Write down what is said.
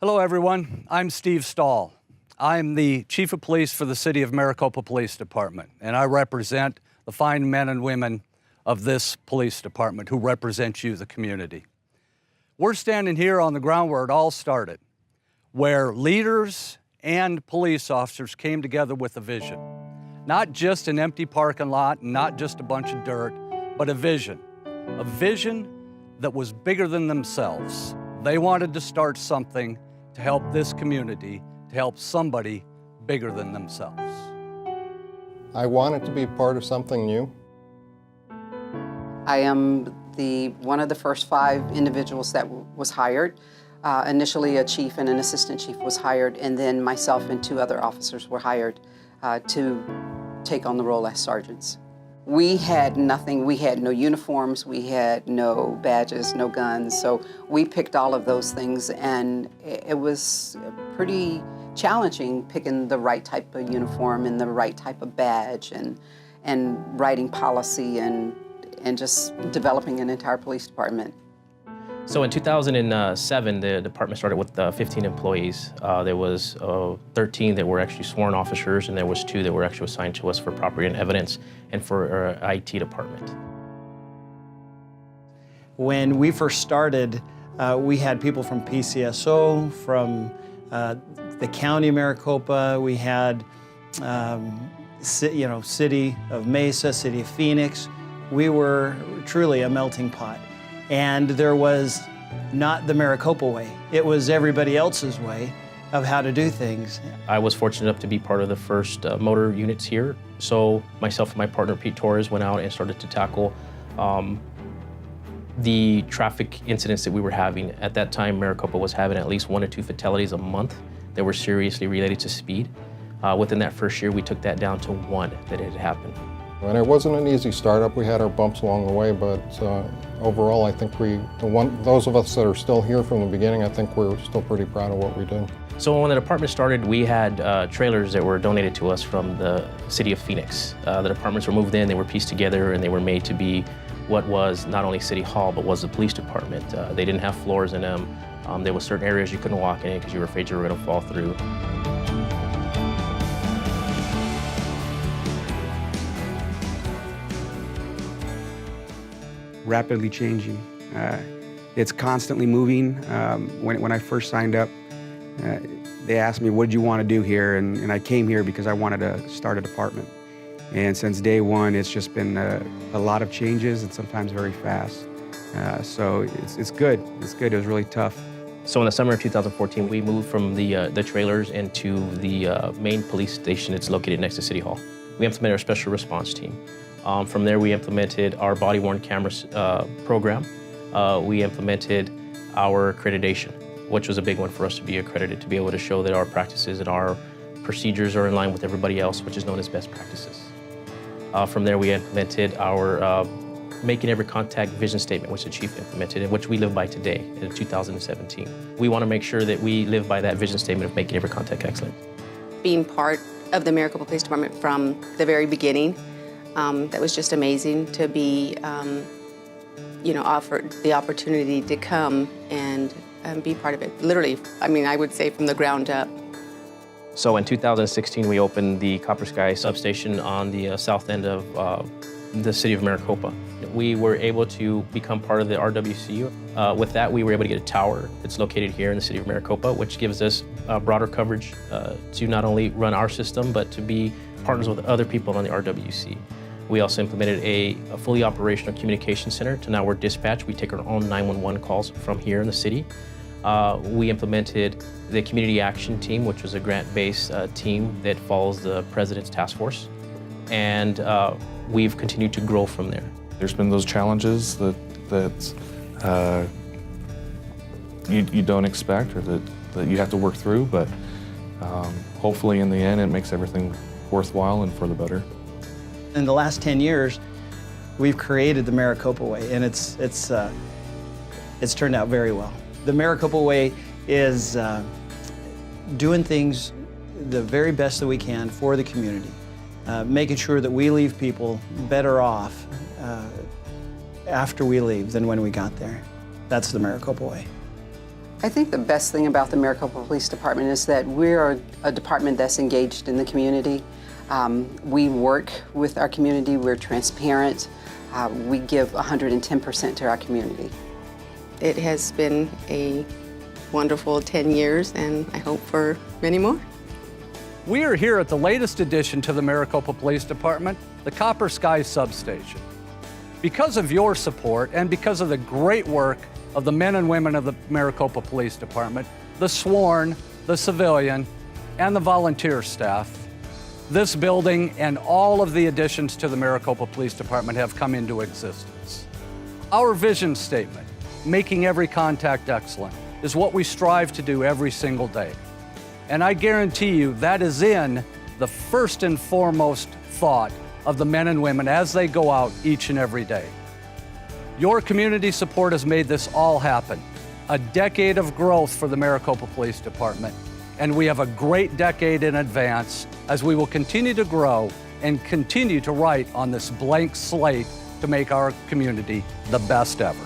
Hello everyone, I'm Steve Stahl. I'm the Chief of Police for the City of Maricopa Police Department, and I represent the fine men and women of this police department who represent you, the community. We're standing here on the ground where it all started, where leaders and police officers came together with a vision. Not just an empty parking lot, not just a bunch of dirt, but a vision that was bigger than themselves. They wanted to start something to help this community, to help somebody bigger than themselves. I wanted to be part of something new. I am one of the first 5 individuals that was hired. Initially, a chief and an assistant chief was hired, and then myself and 2 other officers were hired to take on the role as sergeants. We had nothing. We had no uniforms, we had no badges, no guns, so we picked all of those things, and it was pretty challenging picking the right type of uniform and the right type of badge and writing policy and just developing an entire police department. So in 2007, the department started with 15 employees. There was 13 that were actually sworn officers, and there was 2 that were actually assigned to us for property and evidence and for our IT department. When we first started, we had people from PCSO, from the county of Maricopa. We had, City of Mesa, City of Phoenix. We were truly a melting pot. And there was not the Maricopa way. It was everybody else's way of how to do things. I was fortunate enough to be part of the first motor units here. So myself and my partner, Pete Torres, went out and started to tackle the traffic incidents that we were having. At that time, Maricopa was having at least 1 or 2 fatalities a month that were seriously related to speed. Within that first year, we took that down to 1 that had happened. And it wasn't an easy startup. We had our bumps along the way, but overall, I think those of us that are still here from the beginning, I think we're still pretty proud of what we did. So when the department started, we had trailers that were donated to us from the city of Phoenix. The departments were moved in, they were pieced together, and they were made to be what was not only City Hall, but was the police department. They didn't have floors in them. There were certain areas you couldn't walk in because you were afraid you were going to fall through. Rapidly changing. It's constantly moving. When I first signed up, they asked me, what did you want to do here? And I came here because I wanted to start a department. And since day one, it's just been a lot of changes and sometimes very fast. So it's good. It's good. It was really tough. So in the summer of 2014, we moved from the trailers into the main police station that's located next to City Hall. We implemented our special response team. From there, we implemented our body-worn cameras program. We implemented our accreditation, which was a big one for us to be accredited, to be able to show that our practices and our procedures are in line with everybody else, which is known as best practices. From there, we implemented our making every contact vision statement, which the chief implemented, and which we live by today in 2017. We want to make sure that we live by that vision statement of making every contact excellent. Being part of the Maricopa Police Department from the very beginning, that was just amazing to be, offered the opportunity to come and be part of it. Literally, I would say from the ground up. So in 2016, we opened the Copper Sky substation on the south end of the city of Maricopa. We were able to become part of the RWC. With that, we were able to get a tower that's located here in the city of Maricopa, which gives us broader coverage to not only run our system, but to be partners with other people on the RWC. We also implemented a fully operational communication center to now we're dispatched. We take our own 911 calls from here in the city. We implemented the community action team, which was a grant-based team that follows the president's task force. And we've continued to grow from there. There's been those challenges that you don't expect or that you have to work through, but hopefully in the end it makes everything worthwhile and for the better. In the last 10 years, we've created the Maricopa way, and it's turned out very well. The Maricopa way is doing things the very best that we can for the community, making sure that we leave people better off after we leave than when we got there. That's the Maricopa way. I think the best thing about the Maricopa Police Department is that we're a department that's engaged in the community. We work with our community, we're transparent, we give 110% to our community. It has been a wonderful 10 years, and I hope for many more. We are here at the latest addition to the Maricopa Police Department, the Copper Sky Substation. Because of your support and because of the great work of the men and women of the Maricopa Police Department, the sworn, the civilian, and the volunteer staff, this building and all of the additions to the Maricopa Police Department have come into existence. Our vision statement, making every contact excellent, is what we strive to do every single day. And I guarantee you that is in the first and foremost thought of the men and women as they go out each and every day. Your community support has made this all happen. A decade of growth for the Maricopa Police Department, and we have a great decade in advance as we will continue to grow and continue to write on this blank slate to make our community the best ever.